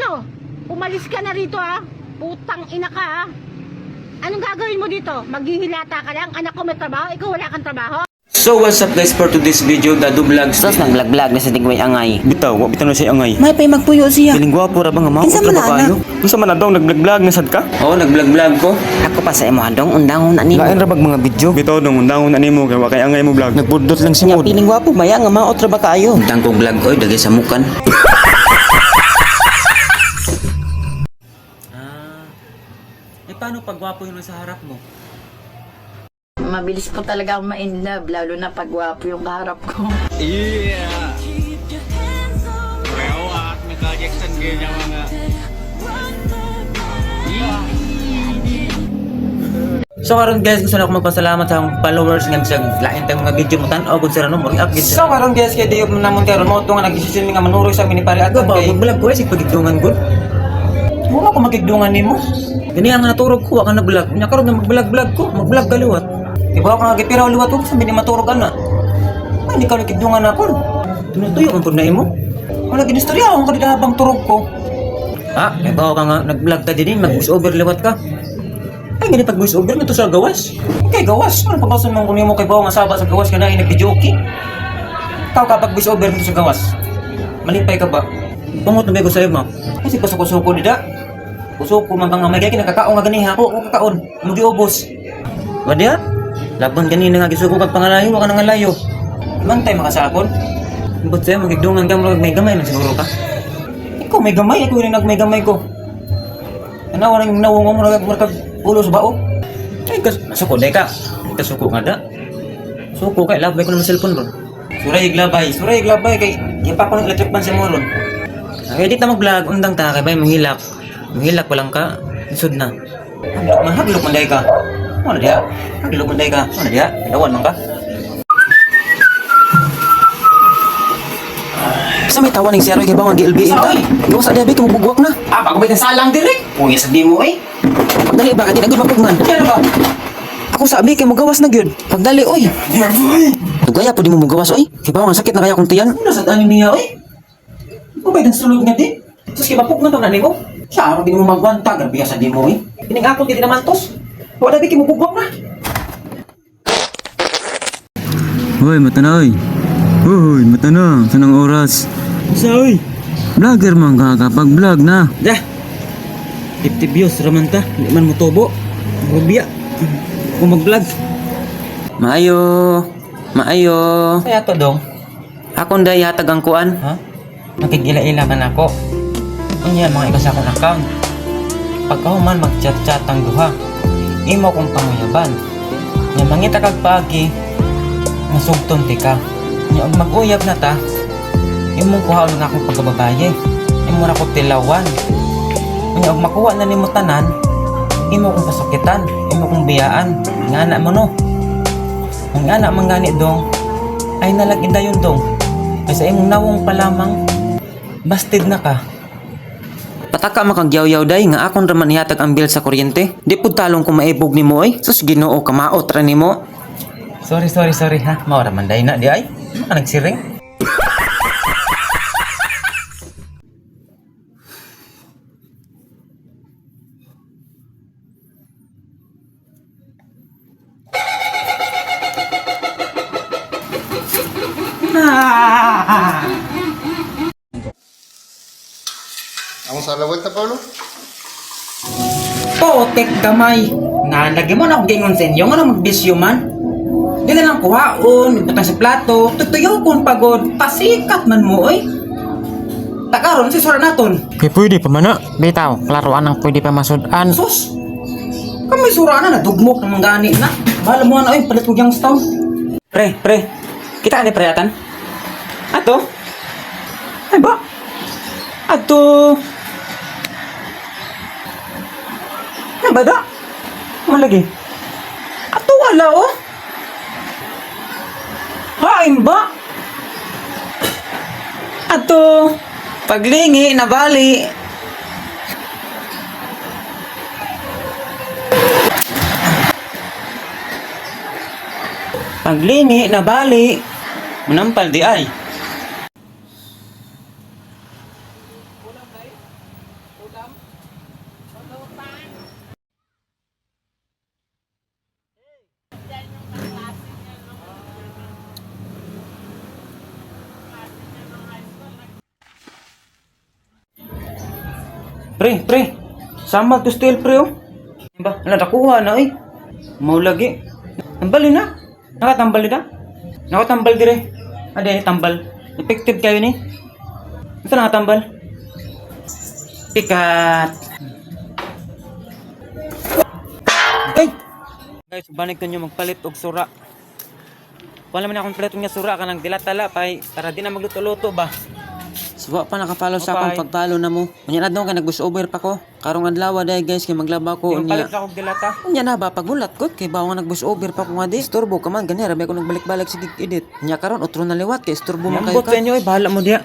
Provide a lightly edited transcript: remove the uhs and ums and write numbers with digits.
Ano? Umalis ka na rito ha? Putang ina ka ha? Anong gagawin mo dito? Maghihilata ka lang? Anak ko may trabaho? Ikaw wala kang trabaho? So what's up guys for today's video, Dadu Vlogs. Sos nagblaglag na sa tigway angay. Bitaw, bitaw na siya angay. May pay magpuyo siya. Piling gwapo ra ba nga mao? Kinsa man na, anak? Unsa man na daw nagblog na sad ka? Oo, nagblog ko. Ako pa sa imo handong undang na nimo. Lain ra bag mga video. Bitaw dong undang na nimo kay wa kay angay mo vlog. Nagpudot lang si Nya Mod. piling gwapo ba ya nga maot ra ba kayo? Undang kong vlog oy dagay sa mukan. Paano pag gwapo yun sa harap mo? Mabilis po talaga ako ma-in love, lalo na pag gwapo yung kaharap ko. Yeah. Pero at Michael Jackson ganyan mga. So karon guys, gusto na ako magpasalamat sa akong followers nga sa lain tayong mga video mo tan-aw gud sira no mo react gid. So karon guys, kay diyo namon karon mo to nga nag-decision nga manuroy sa minipari ato kay vlog ko sig pagigdungan gud. Mo ko magigdungan nimo. Gani ang naturog ko ka na vlog. Nya karon nga mag-vlog ko, mag-vlog ka liwat. Ibaw ka nga gipiraw liwat ko sa bini maturog ana. Ay di ka nagigdungan ako. Tinutuyo man pud na imo. Wala gid istorya ako kadida habang turog ko. Ah, ibaw ka nga nag-vlog ta dinhi mag-voice over liwat ka. Ay, ganit pag voice over nito sa gawas. Okay, gawas. Ano papasun mo kunin mo kay Bawa nga saba sa gawas ka na nag-videoke? Ikaw kapag voice over nito sa gawas. Malipay ka ba? Pungot na ba ko sa'yo mo? Kasi pasuko-suko nida. Pusuko man bang may kaya kinakakaon nga ganiha ako kakaon. Mugi ubos. Wadya? Laban ganina nga gisuko kag pangalayo wa ka nang layo. Mantay makasakon. But sa'yo magigdungan ka may gamay na siguro ka. Ikaw may gamay, ako rin nagmay gamay ko. Ano orang nawong mo kag ulos ba o? Ay, suko day ka. Suko nga da. Suko kay labay ko na cellphone ron. Suray glabay kay ipa ko ng electric pan sa mo ron. Ay, edit na mag-vlog, undang ta kay bay mahilak. Mahilak pa lang ka, isod na. Haglok man day ka. Ano dia? Haglok man day ka. Ano dia? Dawan man ka. Sa may tawa ning si Aroy kay bawang GLBM ta. Gawa sa diabe ko bugwak na. Ah, bago ba yung salang direk? Uy, sa di mo eh. Pagdali ba kadi nagud mapugman. Ano ba? Ako sabi kay mo gawas na gyud. Pagdali oy. Tugaya pud mo gawas oy. Kay bawang sakit na kaya kung tiyan. Ano sa tanin niya eh? Ano ba yung sulod nga di? Sus, kipapok na to na mo. Siya, hindi mo magwanta. Grabe ka sa di mo eh. Pinag-akot hindi naman tos. Wala di mo bugwak na. Hoy, mata na oy. Hoy, mata na. Sanang oras. Sa oy. Vlogger man ka kapag vlog na. Dah. 50 views raman ta. Hindi man mo tubo. Rubia. Kung mag-vlog. Maayo. Maayo. Kaya to dong. Akong day hatag ang kuan. Ha? Nakikila-ila ka na ako. Ano yan mga ikas akong account? Pagkahuman mag-chat-chat ang duha. Imo kong panguyaban. Nya mangita kag pagi. Nasugton ti ka. Nya og mag-uyab na ta. Imong kuhaon nga akong pagkababaye. Imo ra ko tilawan. Nya og makuha na nimo tanan. Imo kong pasakitan. Imo kong biyaan. Nga anak mo no. Ang anak man gani dong. Ay nalagin dayon dong. Ay sa imong nawong pa lamang. Bastid na ka. Pataka makagyaw-yaw day nga akon ra man ihatag ang bill sa kuryente. Di pud talong ko maibog nimo oy. Sus Ginoo kamaot ra nimo. Sorry ha. Maura man day na di ay. Ano nagsiring? Vamos a dar la vuelta, Pablo. Potek gamay. Nalagyan mo na akong gingon sa inyo. Nga na magbisyo man. Di na lang kuhaon, ibutang sa plato, tutuyo kung pagod, pasikat man mo oy. Takaron si sura naton. Kaya pwede pa man na. Bitaw, klaruan ang pwede pa masudan. Sus. Kami sura na nadugmok ng mga gani na. Bahala mo na oy, palit ko yung stone. Pre. Kita ka ni preatan? Ato? Ay ba? Ato? Ay ba da? Ano lagi? Ato wala oh. Hain ba? Ato? Paglingi na bali. Paglingi na bali. Manampal di ay. Pre. Sama to still, pre, oh. Ba, wala nakuha na, eh. Mau lagi. Tambal na. Nakatambal na. Nakatambal dire. Ade, tambal. Effective kayo ni. Ito nakatambal. Pikat. Ay! Guys, banig ko nyo magpalit og sura. Wala man akong palit nga sura kanang dilatala pay para di na magluto-luto ba. Suwa pa nakapalo sa Okay. akong pagpalo na mo. Unya na doon ka nag-bus over pa ko. Karong adlaw day guys kay maglaba ko Yung unya. palit na kong dilata. Unya na ba pagulat ko kay bawo nga nag-bus over pa ko nga di. Istorbo ka man ganyan rabi ko nagbalik-balik sige edit. Unya karon otro na liwat kay istorbo man Yambot kayo sa ka. inyo, bahala mo diya.